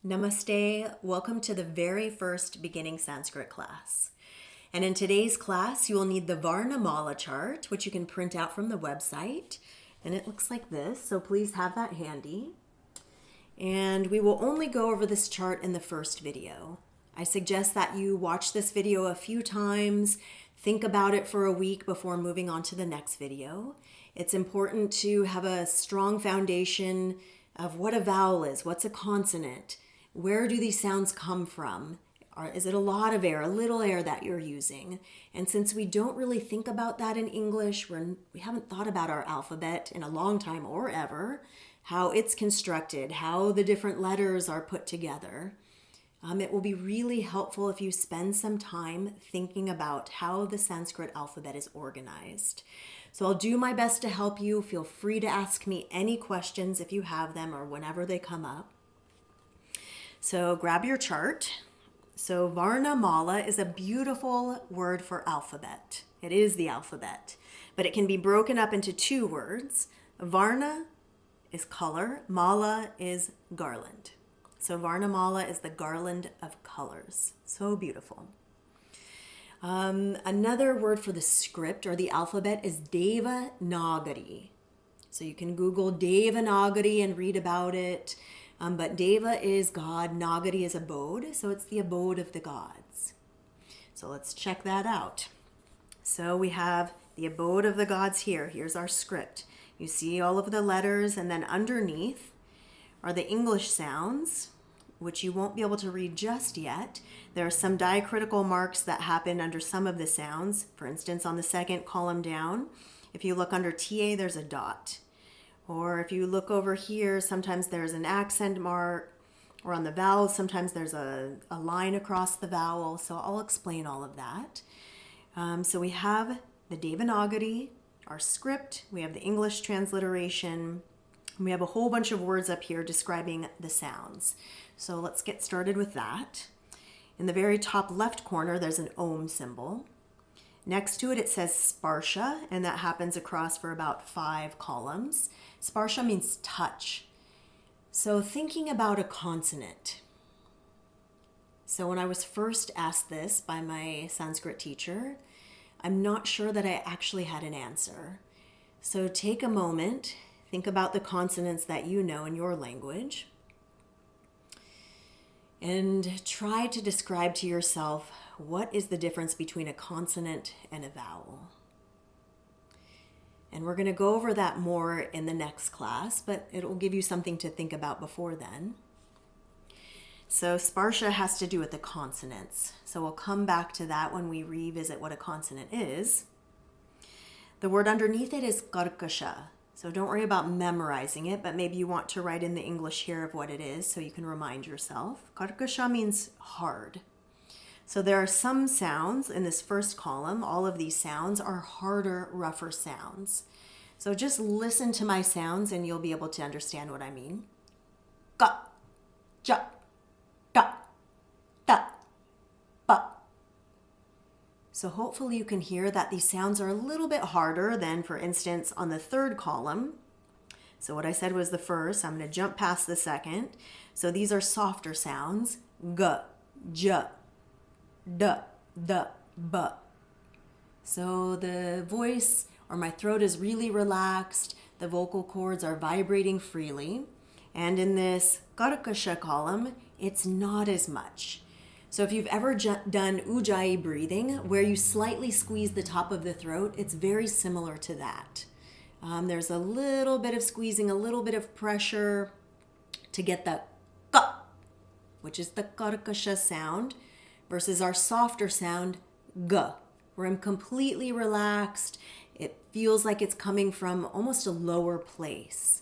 Namaste, welcome to the very first beginning Sanskrit class. And in today's class, you will need the Varṇamālā chart, which you can print out from the website. And it looks like this, so please have that handy. And we will only go over this chart in the first video. I suggest that you watch this video a few times, think about it for a week before moving on to the next video. It's important to have a strong foundation of what a vowel is, what's a consonant, where do these sounds come from? Is it a lot of air, a little air that you're using? And since we don't really think about that in English, we haven't thought about our alphabet in a long time or ever, how it's constructed, how the different letters are put together. It will be really helpful if you spend some time thinking about how the Sanskrit alphabet is organized. So I'll do my best to help you. Feel free to ask me any questions if you have them or whenever they come up. So grab your chart. So Varṇamālā is a beautiful word for alphabet. It is the alphabet, but it can be broken up into two words. Varna is color, Mala is garland. So Varṇamālā is the garland of colors. So beautiful. Another word for the script or the alphabet is Devanagari. So you can Google Devanagari and read about it. But Deva is God, Nagari is abode, so it's the abode of the gods. So let's check that out. So we have the abode of the gods here. Here's our script. You see all of the letters, and then underneath are the English sounds, which you won't be able to read just yet. There are some diacritical marks that happen under some of the sounds. For instance, on the second column down, if you look under TA, there's a dot. Or if you look over here, sometimes there's an accent mark, or on the vowels, sometimes there's a line across the vowel. So I'll explain all of that. So we have the Devanagari, our script, we have the English transliteration, and we have a whole bunch of words up here describing the sounds. So let's get started with that. In the very top left corner, there's an Om symbol. Next to it, it says Sparsha, and that happens across for about 5 columns. Sparsha means touch. So thinking about a consonant. So when I was first asked this by my Sanskrit teacher, I'm not sure that I actually had an answer. So take a moment, think about the consonants that you know in your language, and try to describe to yourself what is the difference between a consonant and a vowel. And we're going to go over that more in the next class, but it will give you something to think about before then. So Sparsha has to do with the consonants. So we'll come back to that when we revisit what a consonant is. The word underneath it is karkasha. So don't worry about memorizing it, but maybe you want to write in the English here of what it is so you can remind yourself. Karkasha means hard. So there are some sounds in this first column. All of these sounds are harder, rougher sounds. So just listen to my sounds and you'll be able to understand what I mean. Ka, ja, da, da, ba. So hopefully you can hear that these sounds are a little bit harder than, for instance, on the third column. So what I said was the first. I'm going to jump past the second. So these are softer sounds. G, j, d, d, b. So the voice or my throat is really relaxed. The vocal cords are vibrating freely. And in this karkasha column, it's not as much. So if you've ever done ujjayi breathing, where you slightly squeeze the top of the throat, it's very similar to that. There's a little bit of squeezing, a little bit of pressure to get the ka, which is the karkasha sound, versus our softer sound, g, where I'm completely relaxed. It feels like it's coming from almost a lower place.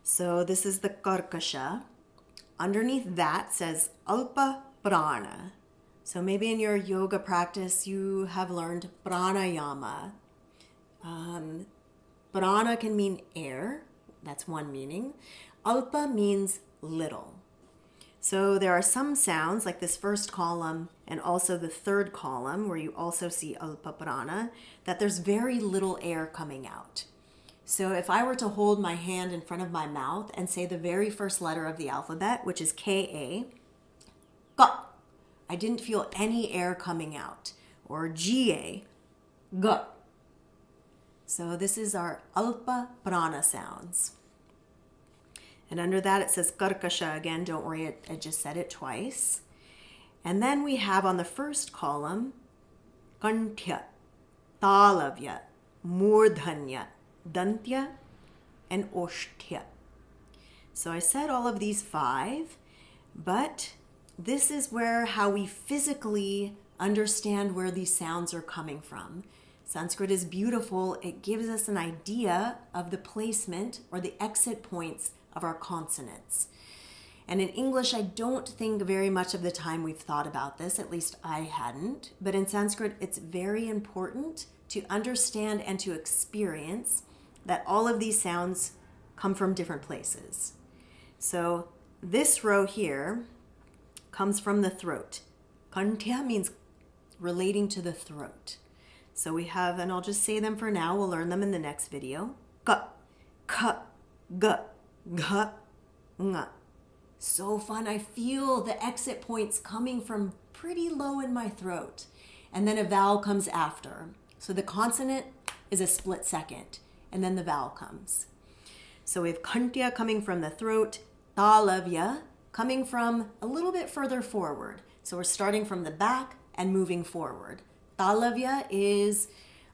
So this is the karkasha. Underneath that says alpa prana. So maybe in your yoga practice you have learned pranayama. Prana can mean air. That's one meaning. Alpa means little. So there are some sounds like this first column and also the third column where you also see alpa prana, that there's very little air coming out. So if I were to hold my hand in front of my mouth and say the very first letter of the alphabet, which is K-A, ka, I didn't feel any air coming out. Or G-A, g. So this is our alpa prana sounds. And under that it says karkasha again. Don't worry, I just said it twice. And then we have on the first column, kanthya, talavya, murdhanya, dantya, and oshtya. So I said all of these 5, but this is where how we physically understand where these sounds are coming from. Sanskrit is beautiful. It gives us an idea of the placement or the exit points of our consonants. And in English, I don't think very much of the time we've thought about this, at least I hadn't. But in Sanskrit, it's very important to understand and to experience that all of these sounds come from different places. So this row here comes from the throat. Kanthya means relating to the throat. So we have, and I'll just say them for now, we'll learn them in the next video. Ka, ka, ga, ga, nga. So fun. I feel the exit points coming from pretty low in my throat. And then a vowel comes after. So the consonant is a split second, and then the vowel comes. So we have kanthya coming from the throat, talavya coming from a little bit further forward. So we're starting from the back and moving forward. Talavya is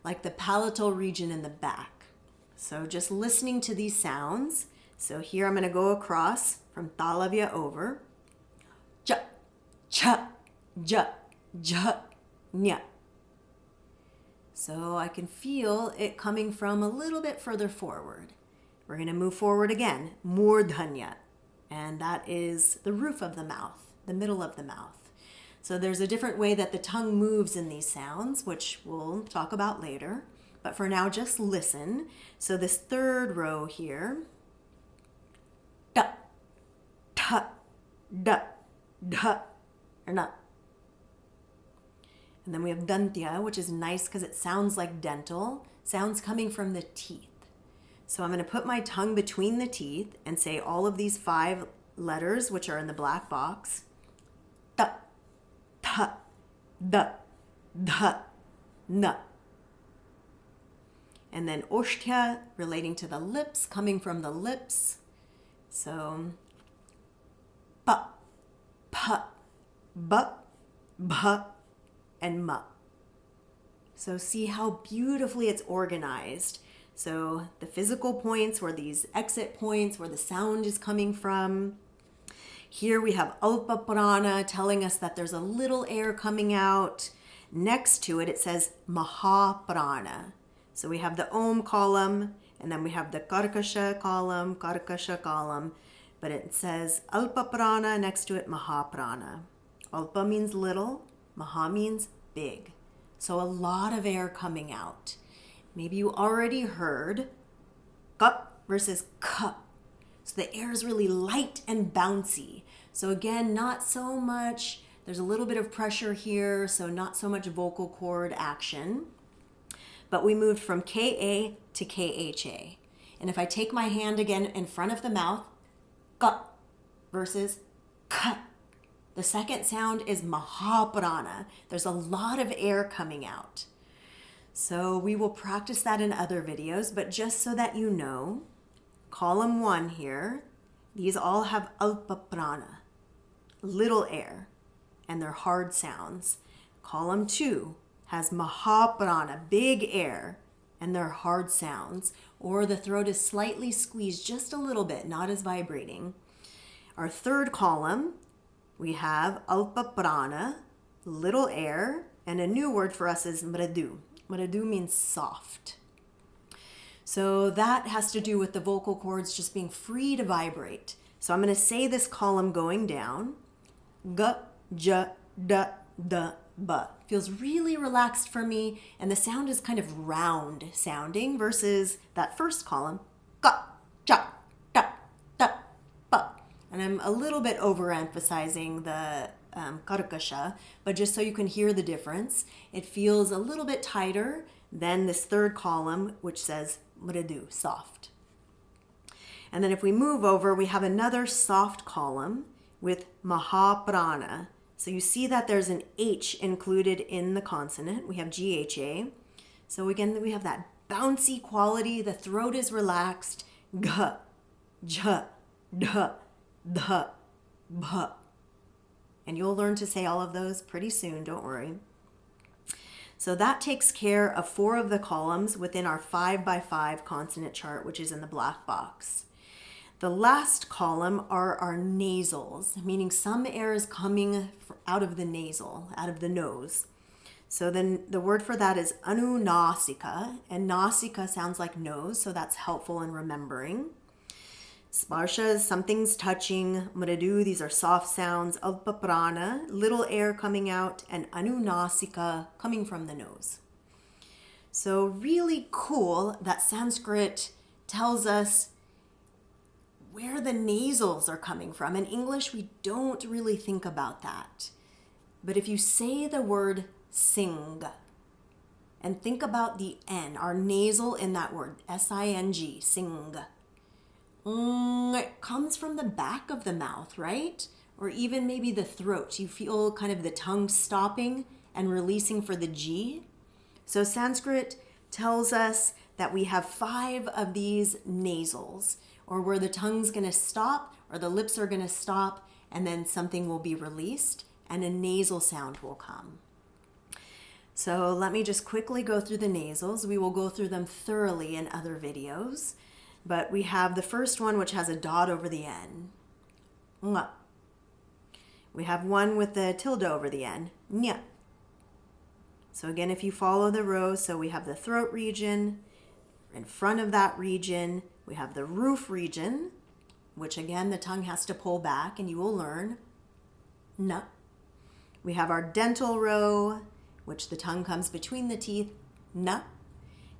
like the palatal region in the back. So just listening to these sounds. So here I'm going to go across from talavya over. Ja, cha, ja, ja, nya. So I can feel it coming from a little bit further forward. We're going to move forward again. Murdhanya. And that is the roof of the mouth, the middle of the mouth. So there's a different way that the tongue moves in these sounds, which we'll talk about later. But for now, just listen. So this third row here, da, ta, da, da, or na. And then we have dantya, which is nice because it sounds like dental, sounds coming from the teeth. So I'm going to put my tongue between the teeth and say all of these 5 letters, which are in the black box. Da, ta, da, da, na. And then oshtya, relating to the lips, coming from the lips. So, pa, pa, ba, bha, and ma. So see how beautifully it's organized. So the physical points where these exit points, where the sound is coming from. Here we have alpa prana telling us that there's a little air coming out. Next to it, it says maha prana. So we have the om column, and then we have the karkasha column, but it says alpa prana, next to it maha prana. Alpa means little, maha means big. So a lot of air coming out. Maybe you already heard ka versus ka. So the air is really light and bouncy. So again, not so much, there's a little bit of pressure here, so not so much vocal cord action. But we moved from Ka to Kha. And if I take my hand again in front of the mouth, ka versus ka. The second sound is mahaprana. There's a lot of air coming out. So we will practice that in other videos, but just so that you know, column 1 here, these all have alpa prana, little air, and they're hard sounds. Column 2 has mahaprana, big air, and they're hard sounds, or the throat is slightly squeezed just a little bit, not as vibrating. Our third column, we have alpa prana, little air, and a new word for us is mridu. Mridu means soft. So that has to do with the vocal cords just being free to vibrate. So I'm going to say this column going down. Ga, ja, da, da, ba. Feels really relaxed for me, and the sound is kind of round sounding versus that first column. Ga, ja, da, da, ba. And I'm a little bit overemphasizing the karkasha, but just so you can hear the difference, it feels a little bit tighter than this third column, which says mridu, soft. And then if we move over, we have another soft column with Mahaprana. So you see that there's an H included in the consonant. We have GHA. So again, we have that bouncy quality. The throat is relaxed. G, J, D, Th, B. And you'll learn to say all of those pretty soon, don't worry. So that takes care of 4 of the columns within our 5x5 consonant chart, which is in the black box. The last column are our nasals, meaning some air is coming out of the nasal, out of the nose. So then the word for that is anunasika, and nasika sounds like nose, so that's helpful in remembering. Sparsha is something's touching. Mridu, these are soft sounds. Alpaprana, little air coming out, and anunasika, coming from the nose. So really cool that Sanskrit tells us where the nasals are coming from. In English, we don't really think about that. But if you say the word sing and think about the N, our nasal in that word, S-I-N-G, sing, it comes from the back of the mouth, right? Or even maybe the throat. You feel kind of the tongue stopping and releasing for the G. So Sanskrit tells us that we have 5 of these nasals, or where the tongue's going to stop or the lips are going to stop, and then something will be released and a nasal sound will come. So let me just quickly go through the nasals. We will go through them thoroughly in other videos. But we have the first one, which has a dot over the N. Nga. We have one with the tilde over the N. Nya. So again, if you follow the row, so we have the throat region. In front of that region, we have the roof region, which again, the tongue has to pull back, and you will learn. Na. We have our dental row, which the tongue comes between the teeth. Na.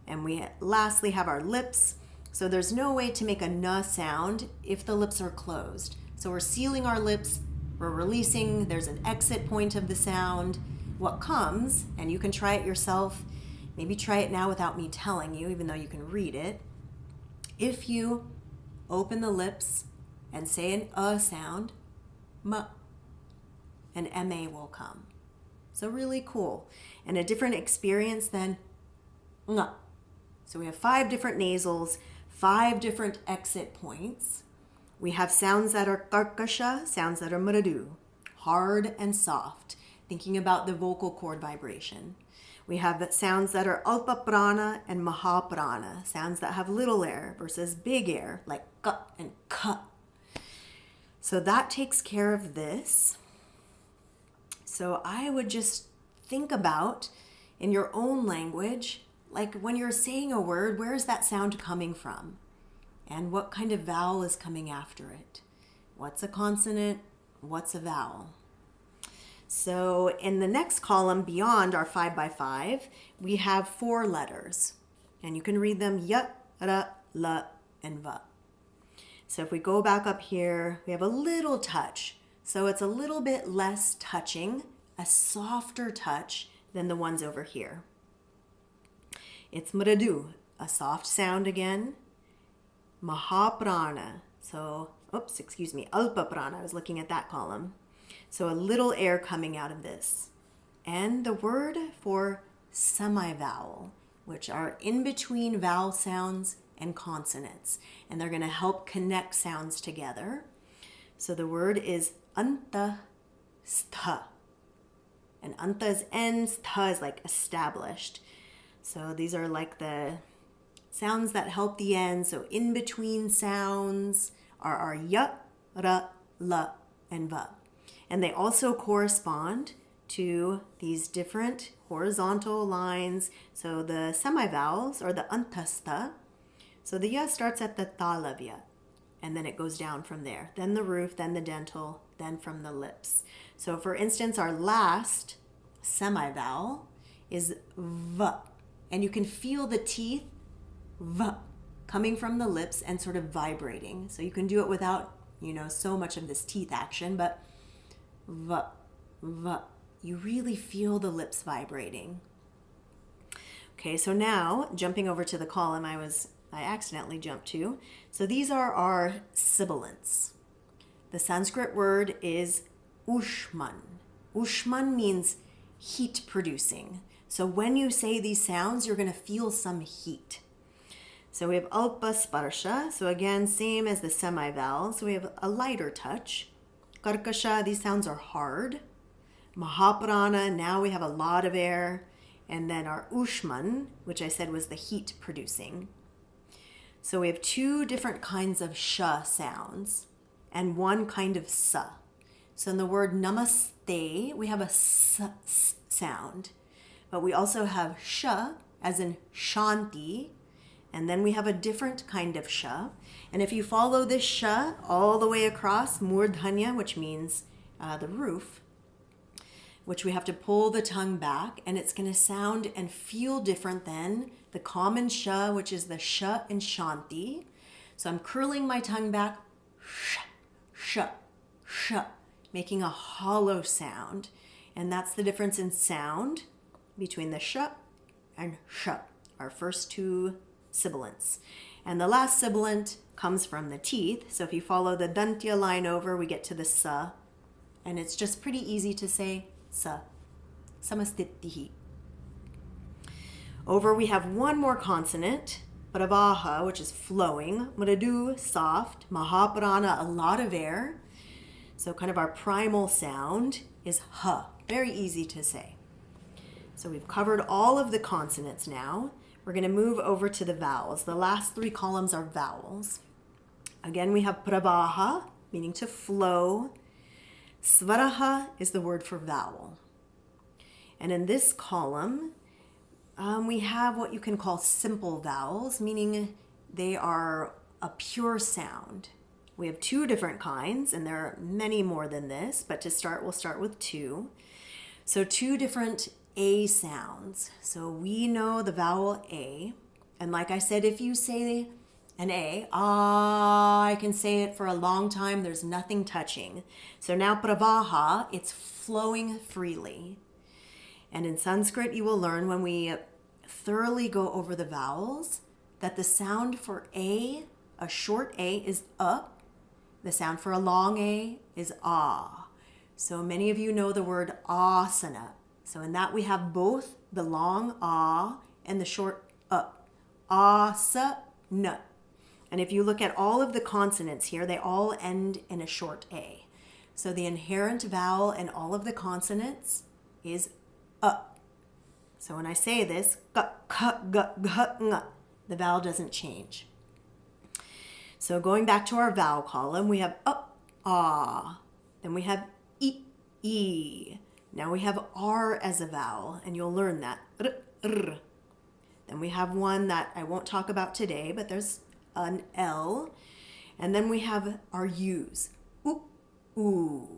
And we lastly have our lips. So there's no way to make a na sound if the lips are closed. So we're sealing our lips, we're releasing, there's an exit point of the sound. What comes, and you can try it yourself, maybe try it now without me telling you, even though you can read it. If you open the lips and say an sound, ma, an ma will come. So really cool. And a different experience than nga. So we have 5 different nasals, 5 different exit points. We have sounds that are karkasha, sounds that are mridu, hard and soft, thinking about the vocal cord vibration. We have sounds that are alpaprana and mahaprana, sounds that have little air versus big air, like ka and ka. So that takes care of this. So I would just think about, in your own language, like when you're saying a word, where is that sound coming from? And what kind of vowel is coming after it? What's a consonant? What's a vowel? So in the next column beyond our 5x5, we have 4 letters. And you can read them ya, ra, la, and va. So if we go back up here, we have a little touch. So it's a little bit less touching, a softer touch than the ones over here. It's mridu, a soft sound again. Mahaprana, so, alpaprana, I was looking at that column. So a little air coming out of this. And the word for semi-vowel, which are in between vowel sounds and consonants. And they're going to help connect sounds together. So the word is anta stha. And anta is N, stha is like established. So these are like the sounds that help the end. So in between sounds are our ya, ra, la, and va. And they also correspond to these different horizontal lines. So the semi-vowels are the antastha. So the ya starts at the talavya, and then it goes down from there. Then the roof, then the dental, then from the lips. So for instance, our last semi-vowel is v. And you can feel the teeth, v, coming from the lips and sort of vibrating. So you can do it without, so much of this teeth action, but v, v. You really feel the lips vibrating. Okay, so now, jumping over to the column I was I accidentally jumped to. So these are our sibilants. The Sanskrit word is Ushman. Ushman means heat producing. So when you say these sounds, you're going to feel some heat. So we have Alpa Sparsha. So again, same as the semivowels. So we have a lighter touch. Karkasha, these sounds are hard. Mahaprana, now we have a lot of air. And then our Ushman, which I said was the heat producing. So we have two different kinds of sh sounds and one kind of sa. So in the word namaste, we have a s sound. But we also have sh, as in shanti, and then we have a different kind of sh. And if you follow this sh all the way across, murdhanya, which means the roof, which we have to pull the tongue back, and it's going to sound and feel different than the common sh, which is the sh in shanti. So I'm curling my tongue back, sh, sh, sh, making a hollow sound. And that's the difference in sound between the sh and sh, our first two sibilants. And the last sibilant comes from the teeth. So if you follow the dantya line over, we get to the sa. And it's just pretty easy to say sa. Samastitihi. Over we have one more consonant, pravaha, which is flowing, mradu, soft, mahaprana, a lot of air. So kind of our primal sound is ha, very easy to say. So we've covered all of the consonants now. We're going to move over to the vowels. The last three columns are vowels. Again, we have pravaha, meaning to flow. Svaraha is the word for vowel. And in this column, we have what you can call simple vowels, meaning they are a pure sound. We have two different kinds, and there are many more than this, but to start, we'll start with two. So two different A sounds. So we know the vowel A, and like I said, if you say an A, I can say it for a long time, there's nothing touching. So now pravaha, it's flowing freely. And in Sanskrit, you will learn when we thoroughly go over the vowels that the sound for A, a short A, is A. The sound for a long A is ah. So many of you know the word asana. So in that we have both the long ah and the short asana. And if you look at all of the consonants here, they all end in a short A. So the inherent vowel in all of the consonants is a. So when I say this, the vowel doesn't change. So going back to our vowel column, we have ah. Then we have e. Now we have r as a vowel, and you'll learn that. Then we have one that I won't talk about today, but there's an L. And then we have our U's. Oo.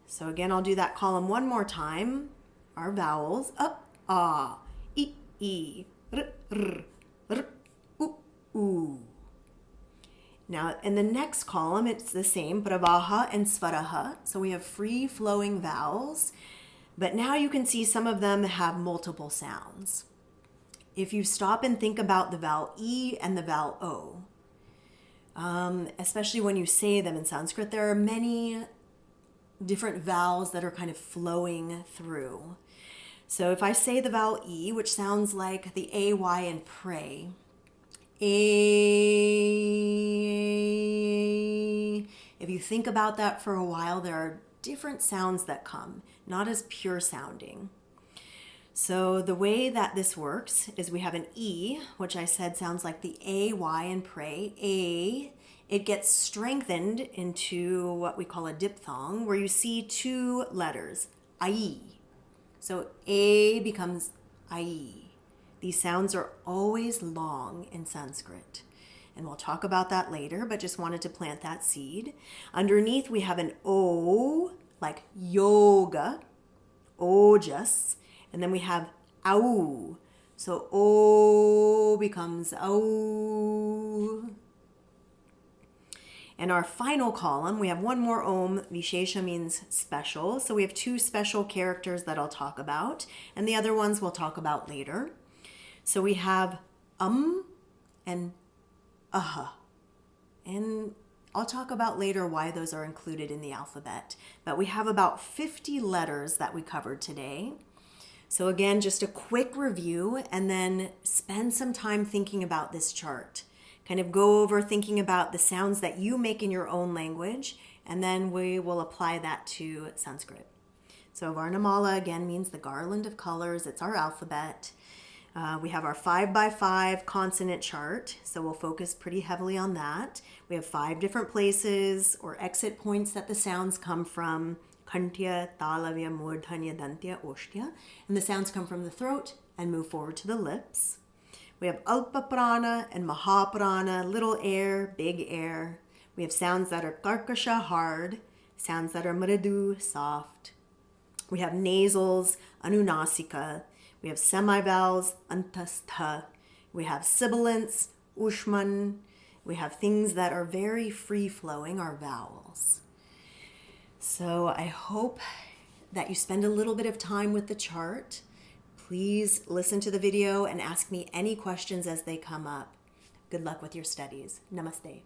So again, I'll do that column one more time. Our vowels. Ah. E. R. Oo. Now, in the next column, it's the same, pravaha and svaraha. So we have free-flowing vowels, but now you can see some of them have multiple sounds. If you stop and think about the vowel E and the vowel O, especially when you say them in Sanskrit, there are many different vowels that are kind of flowing through. So if I say the vowel E, which sounds like the AY in pray, A. If you think about that for a while, there are different sounds that come, not as pure sounding. So the way that this works is we have an E, which I said sounds like the AY in pray, A. It gets strengthened into what we call a diphthong, where you see two letters, I. So A becomes I. These sounds are always long in Sanskrit. And we'll talk about that later, but just wanted to plant that seed. Underneath, we have an O, like yoga, ojas. And then we have au. So O becomes au. And our final column, we have one more om. Vishesha means special. So we have two special characters that I'll talk about. And the other ones we'll talk about later. So we have and And I'll talk about later why those are included in the alphabet. But we have about 50 letters that we covered today. So again, just a quick review, and then spend some time thinking about this chart. Kind of go over thinking about the sounds that you make in your own language, and then we will apply that to Sanskrit. So Varṇamālā again means the garland of colors. It's our alphabet. We have our 5x5 consonant chart, so we'll focus pretty heavily on that. We have 5 different places or exit points that the sounds come from. Kantya, Talavya, Murdhanya, Dantya, Oshtya. And the sounds come from the throat and move forward to the lips. We have Alpa Prana and Mahaprana, little air, big air. We have sounds that are Karkasha, hard, sounds that are Mridu, soft. We have nasals, Anunasika. We have semivowels, Antastha. We have sibilants, Ushman. We have things that are very free-flowing, our vowels. So I hope that you spend a little bit of time with the chart. Please listen to the video and ask me any questions as they come up. Good luck with your studies. Namaste.